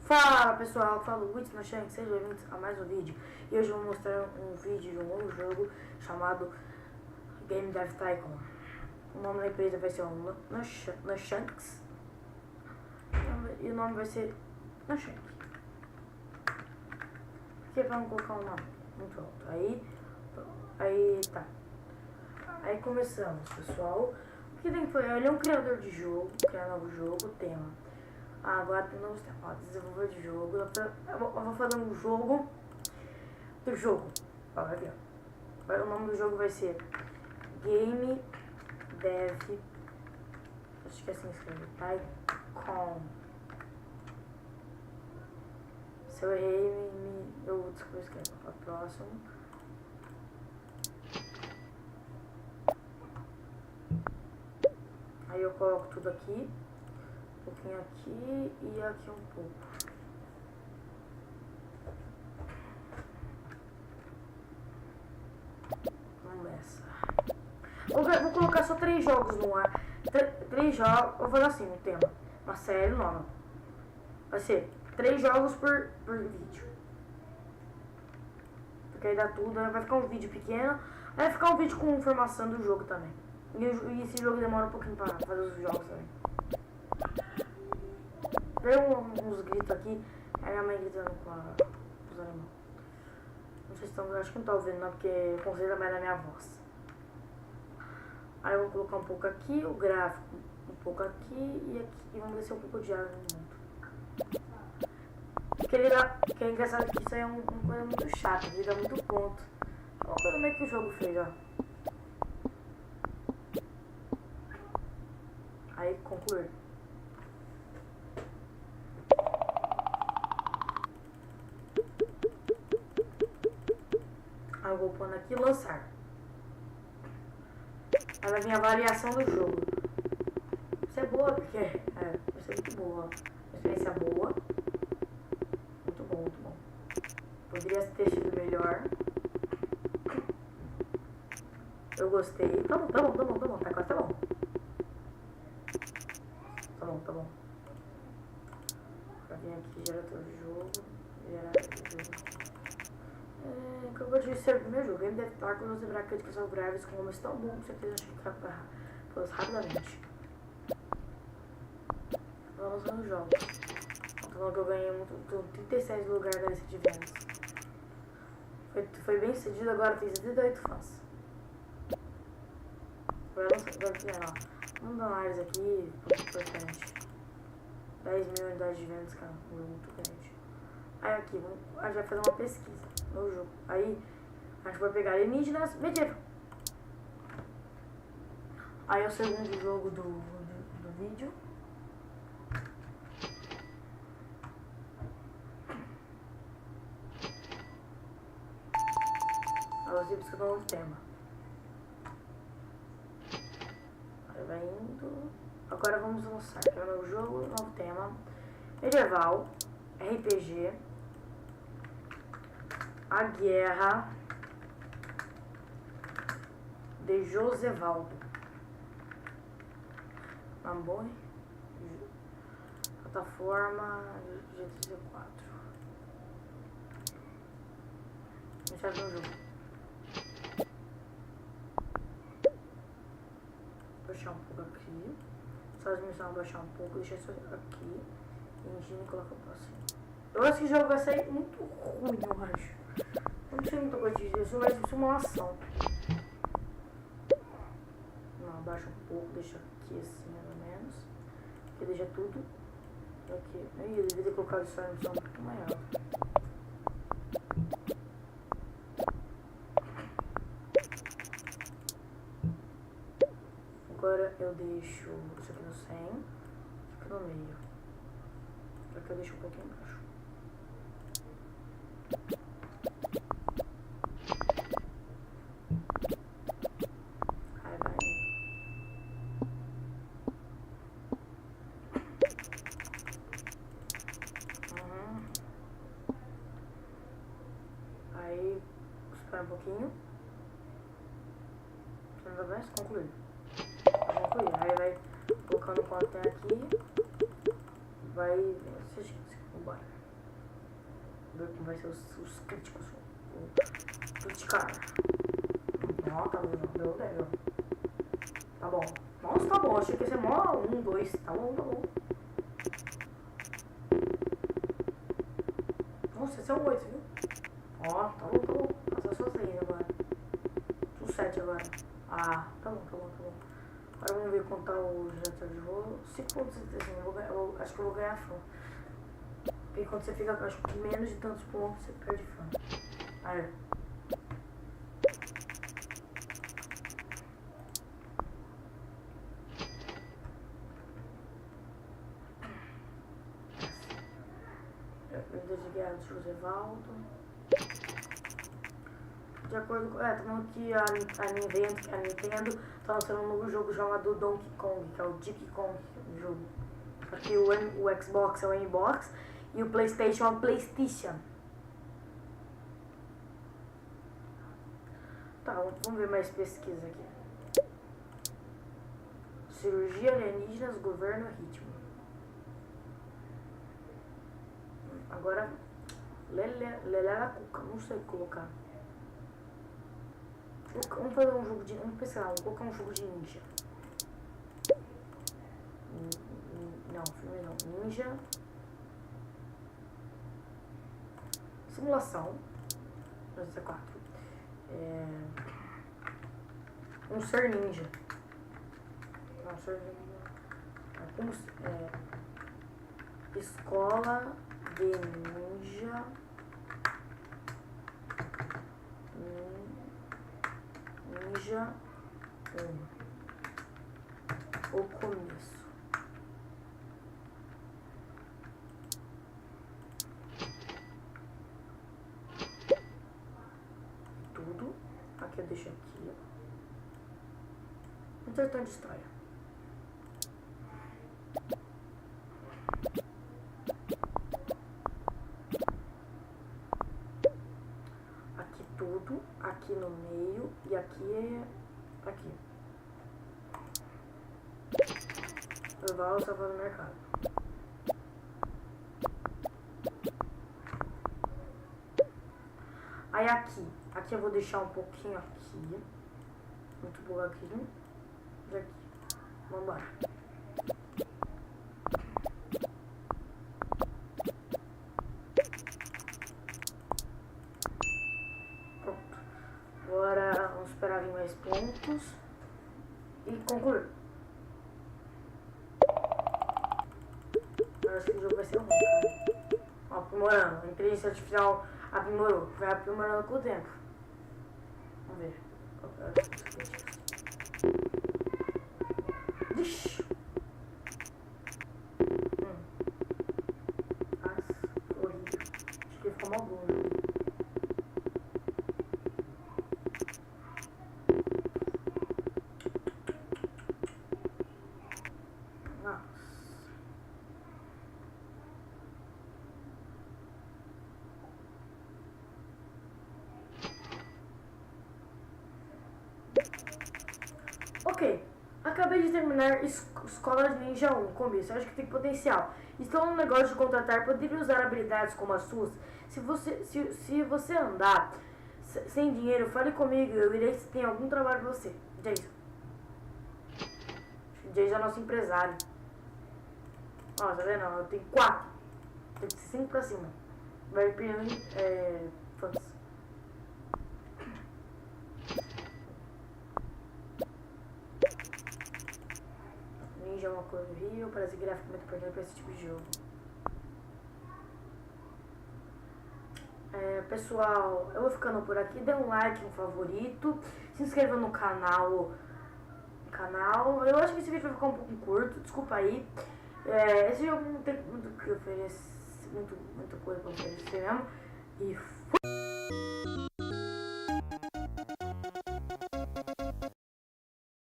Fala pessoal, falo Wits na Shank, sejam bem-vindos a mais um vídeo. E hoje eu vou mostrar um vídeo de um novo jogo chamado Game Dev Tycoon. O nome da empresa vai ser Nashanks e o nome vai ser Nashank. Aqui vamos colocar um nome muito alto. Aí tá. Aí começamos, pessoal. O que tem que fazer? Ele é um criador de jogo, criar novo jogo, tema. Agora tem novos temas, desenvolvedor de jogo. Eu vou fazer um jogo do jogo. Ó, vai ver. O nome do jogo vai ser Game Dev. Acho que é assim que escreve. Tycoon. Se eu errei, eu escrevo para o próximo. Aí eu coloco tudo aqui. Um pouquinho aqui e aqui um pouco. Começa. Vou colocar só 3 jogos no ar. 3 jogos. Vou fazer assim, um tema. Uma série nova. Vai ser 3 jogos por vídeo. Porque aí dá tudo. Aí vai ficar um vídeo pequeno. Aí vai ficar um vídeo com informação do jogo também. E esse jogo demora um pouquinho para fazer os jogos também. Deu uns gritos aqui, é minha mãe gritando com os animais. Não sei se estão, acho que não estão ouvindo não, porque concentra mais na minha voz. Aí eu vou colocar um pouco aqui, o gráfico um pouco aqui e aqui, e vamos descer um pouco de água no mundo. Que é engraçado que isso aí é uma coisa muito chata, ele dá muito ponto. É uma coisa meio que o jogo fez, ó. Aí concluir. Aí eu vou pôr aqui lançar. Aí vai vir a variação do jogo. Isso é boa porque vai ser muito boa. Experiência boa. Muito bom, muito bom. Poderia ter sido melhor. Eu gostei. Tá bom. Tá quase tá bom. Tá bom. Pra vir aqui, gerator de jogo. Acabou de ser o primeiro jogo. Game Dev Tycoon, você verá críticas favoráveis com homens tão bom, com certeza acho que ficar rapidamente. Vamos no jogo. Falando que eu ganhei 36 lugares da lista de vendas. Foi bem cedido, agora tem 78 fãs. Vamos dar mais aqui, muito importante. 10 mil unidades de vendas, cara, um jogo muito grande. Aí aqui, a gente vai fazer uma pesquisa no jogo. Aí a gente vai pegar alienígenas medieval. Aí é o segundo jogo do vídeo. Aí você busca um novo tema. Aí vai indo. Agora vamos lançar. Que é o meu jogo, novo tema. Medieval. RPG. A Guerra de Josevaldo. Amboi. Plataforma G34. Deixa eu ver o jogo. Baixar um pouco aqui. Só as missões baixar um pouco. Deixa isso aqui. Engine e coloca o próximo. Eu acho que o jogo vai sair muito ruim, eu acho. Não sei muita coisa disso, isso vai ser simulação. Não, abaixa um pouco, deixa aqui assim, mais ou menos. Aqui deixa tudo. Aqui. Aí eu devia ter colocado isso aí no som um pouco maior. Agora eu deixo isso aqui no 100, isso aqui no meio. Aqui eu deixo um pouquinho embaixo. Aí vai indo. Aí espera um pouquinho. Não vai concluir. Aí vai colocando quanto tem aqui. Vai. Bora. ver como vai ser os críticos. Criticar. Ó, tá bom, deu 10, ó. Tá bom. Nossa, tá bom. Achei que ia ser mó 1, 2. Tá bom, tá bom. Nossa, esse é um 8, viu? Ó, tá bom, tá bom. Passa só 6 agora. São 7 agora. Ah, tá bom, tá bom, tá bom. Agora vamos ver quanto tá o diretor de voo. 5,75. Eu acho que eu vou ganhar fã. Porque quando você fica, acho que menos de tantos pontos, você perde fã. Aí. Vida de Guerra de Josevaldo. De acordo com. Tá falando que a Nintendo tá lançando um novo jogo chamado Donkey Kong, que é o Diddy Kong no jogo. Aqui o Xbox é o N-Box e o PlayStation é o PlayStation. Tá, vamos ver mais pesquisa aqui. Cirurgia alienígenas, governo, ritmo. Agora, Lelé da Cuca, não sei o que colocar. Vamos fazer um jogo de. Vamos pensar, vamos colocar um jogo de ninja. Não, filme não. Ninja. Simulação. 4. Um ser ninja. Não, ser ninja. Escola de ninja. Ninja 1. O começo. Tudo. Aqui eu deixo aqui. Inserção de história. Aqui tudo. Aqui no meio. E aqui é... Aqui. Levar o salvar no mercado. Aí aqui eu vou deixar um pouquinho aqui. Muito bom aqui. E aqui. Vambora. Pronto. Agora vamos esperar vir mais pontos. E concluir. Eu acho que o jogo vai ser ruim, cara. Ó, aprimorando. A inteligência artificial aprimorou. Vai aprimorando com o tempo. Vamos ver. Vixe. Horrível. Acho que ficou mal bom. Ok, acabei de terminar Escola de Ninja 1, começo, acho que tem potencial. Estou no negócio de contratar, poderia usar habilidades como as suas. Se você andar sem dinheiro, fale comigo, eu irei se tem algum trabalho pra você. Jason. Jason é nosso empresário. Ó, tá vendo? Eu tenho 4. Tem que ser 5 pra cima. Vai perdendo fãs. Ninja é uma cor do Rio, parece gráfico muito importante para esse tipo de jogo. Pessoal, eu vou ficando por aqui. Dê um like, um favorito. Se inscreva no canal. Eu acho que esse vídeo vai ficar um pouco curto, desculpa aí. Esse jogo não tem muito o que oferecer, muita coisa pra oferecer mesmo. E fui!